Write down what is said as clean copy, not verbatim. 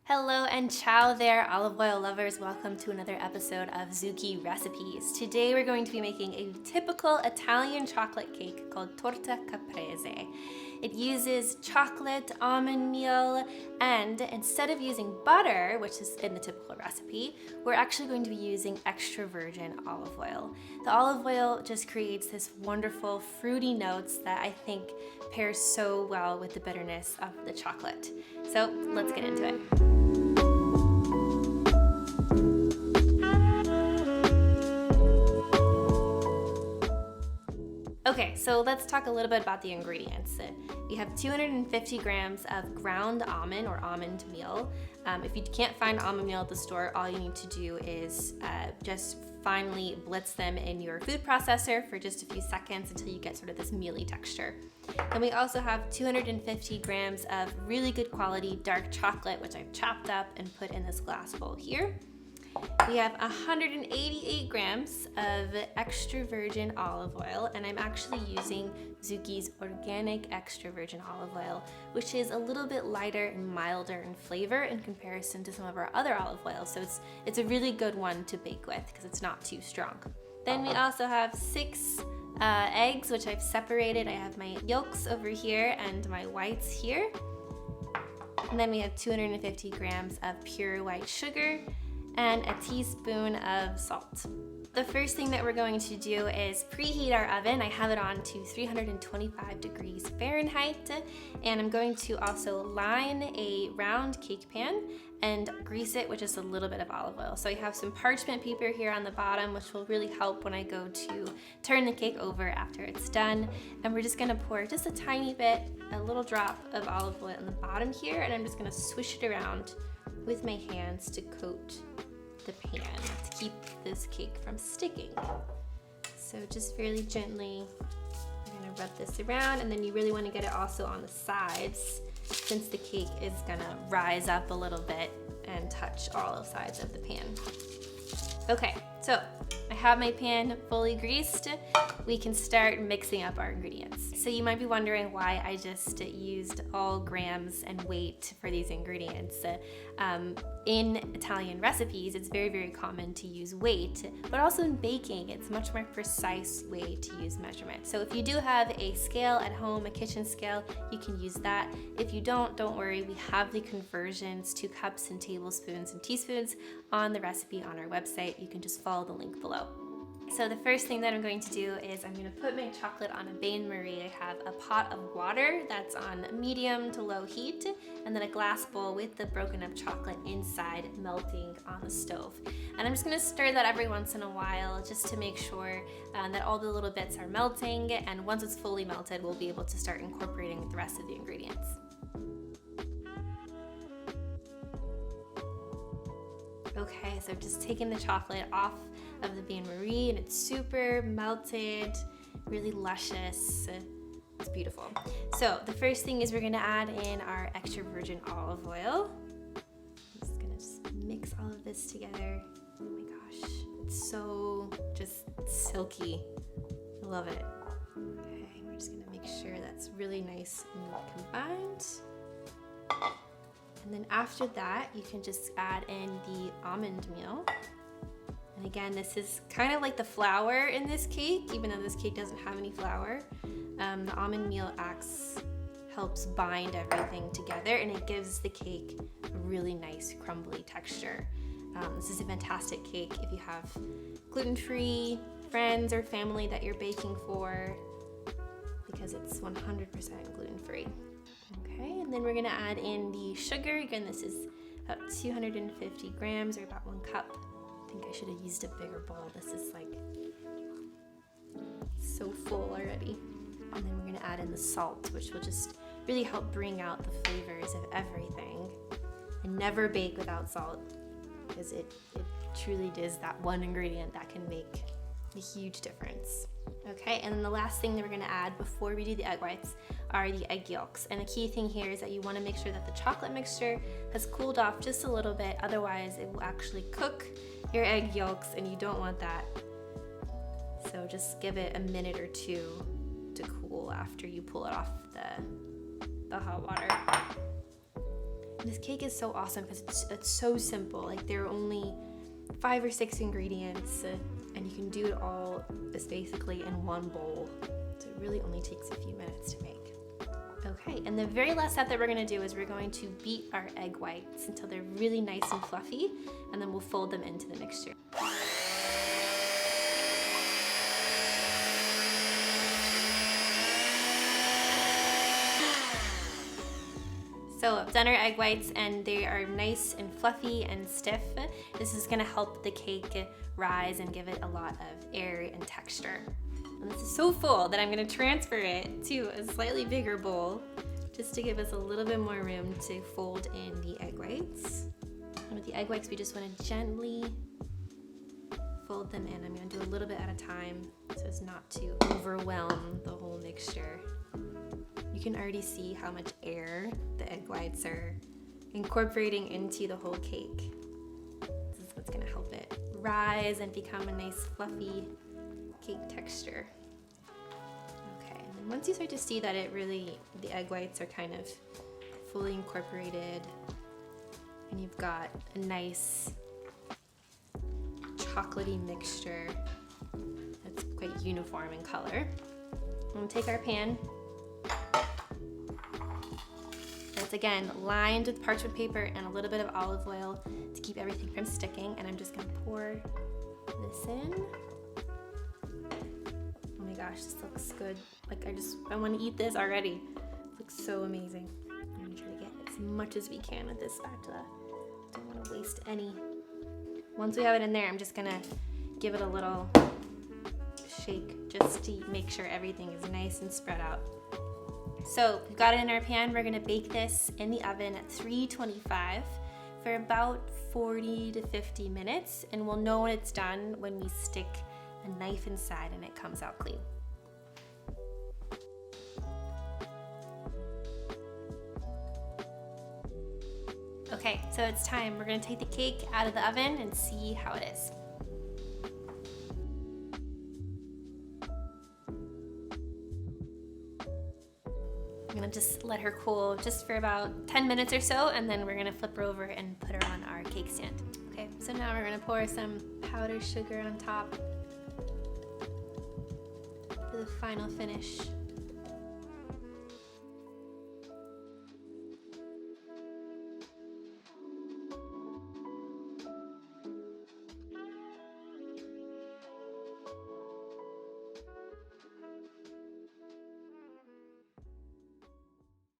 Hello and ciao there, olive oil lovers. Welcome to another episode of Zucchi Recipes. Today we're going to be making a typical Italian chocolate cake called Torta Caprese. It uses chocolate, almond meal, and instead of using butter, which is in the typical recipe, we're actually going to be using extra virgin olive oil. The olive oil just creates this wonderful fruity notes that I think pairs so well with the bitterness of the chocolate. So let's get into it. Okay, so let's talk a little bit about the ingredients. We have 250 grams of ground almond or almond meal. If you can't find almond meal at the store, all you need to do is just finely blitz them in your food processor for just a few seconds until you get sort of this mealy texture. Then we also have 250 grams of really good quality dark chocolate, which I've chopped up and put in this glass bowl here. We have 188 grams of extra virgin olive oil, and I'm actually using Zucchi's organic extra virgin olive oil, which is a little bit lighter and milder in flavor in comparison to some of our other olive oils. So it's a really good one to bake with because it's not too strong. Then we also have 6 eggs, which I've separated. I have my yolks over here and my whites here. And then we have 250 grams of pure white sugar and a teaspoon of salt. The first thing that we're going to do is preheat our oven. I have it on to 325 degrees Fahrenheit, and I'm going to also line a round cake pan and grease it with just a little bit of olive oil. So I have some parchment paper here on the bottom, which will really help when I go to turn the cake over after it's done. And we're just gonna pour just a tiny bit, a little drop of olive oil on the bottom here, and I'm just gonna swish it around with my hands to coat the pan to keep this cake from sticking. So just fairly gently, you're gonna rub this around, and then you really wanna get it also on the sides since the cake is gonna rise up a little bit and touch all sides of the pan. Okay, so I have my pan fully greased. We can start mixing up our ingredients. So you might be wondering why I just used all grams and weight for these ingredients. In Italian recipes, it's very, very common to use weight, but also in baking, it's a much more precise way to use measurement. So if you do have a scale at home, a kitchen scale, you can use that. If you don't worry, we have the conversions to cups and tablespoons and teaspoons on the recipe on our website. You can just follow the link below. So the first thing that I'm going to do is I'm going to put my chocolate on a bain-marie. I have a pot of water that's on medium to low heat, and then a glass bowl with the broken up chocolate inside melting on the stove. And I'm just going to stir that every once in a while just to make sure that all the little bits are melting, and once it's fully melted, we'll be able to start incorporating the rest of the ingredients. Okay, so I've just taken the chocolate off of the bain-marie, and it's super melted, really luscious. It's beautiful. So the first thing is we're gonna add in our extra virgin olive oil. I'm just gonna mix all of this together. Oh my gosh, it's so just silky. I love it. Okay, we're just gonna make sure that's really nice and combined. And then after that, you can just add in the almond meal. And again, this is kind of like the flour in this cake, even though this cake doesn't have any flour. The almond meal helps bind everything together, and it gives the cake a really nice crumbly texture. This is a fantastic cake if you have gluten-free friends or family that you're baking for, because it's 100% gluten-free. Okay, and then we're gonna add in the sugar. Again, this is about 250 grams or about 1 cup. I think I should have used a bigger bowl. This is like so full already. And then we're gonna add in the salt, which will just really help bring out the flavors of everything. And never bake without salt, because it truly is that one ingredient that can make a huge difference. Okay, and then the last thing that we're gonna add before we do the egg whites are the egg yolks. And the key thing here is that you wanna make sure that the chocolate mixture has cooled off just a little bit, otherwise it will actually cook your egg yolks, and you don't want that. So just give it a minute or two to cool after you pull it off the hot water. This cake is so awesome because it's so simple. Like there are only 5 or 6 ingredients and you can do it all just basically in one bowl. So it really only takes a few minutes to make. Okay, and the very last step that we're gonna do is we're going to beat our egg whites until they're really nice and fluffy, and then we'll fold them into the mixture. So I've done our egg whites and they are nice and fluffy and stiff. This is gonna help the cake rise and give it a lot of air and texture. And this is so full that I'm gonna transfer it to a slightly bigger bowl just to give us a little bit more room to fold in the egg whites. And with the egg whites, we just wanna gently fold them in. I'm gonna do a little bit at a time so as not to overwhelm the whole mixture. You can already see how much air the egg whites are incorporating into the whole cake. This is what's gonna help it rise and become a nice fluffy cake texture. Okay, and then once you start to see that the egg whites are kind of fully incorporated and you've got a nice chocolatey mixture that's quite uniform in color, I'm gonna take our pan. It's again lined with parchment paper and a little bit of olive oil to keep everything from sticking, and I'm just gonna pour this in. Oh my gosh, this looks good. Like I want to eat this already. It looks so amazing. I'm gonna try to get as much as we can with this spatula. Don't want to waste any. Once we have it in there, I'm just gonna give it a little shake just to make sure everything is nice and spread out. So we've got it in our pan. We're gonna bake this in the oven at 325 for about 40 to 50 minutes, and we'll know when it's done when we stick a knife inside and it comes out clean. Okay, so it's time. We're gonna take the cake out of the oven and see how it is. I'm gonna just let her cool just for about 10 minutes or so, and then we're gonna flip her over and put her on our cake stand. Okay, so now we're gonna pour some powdered sugar on top for the final finish.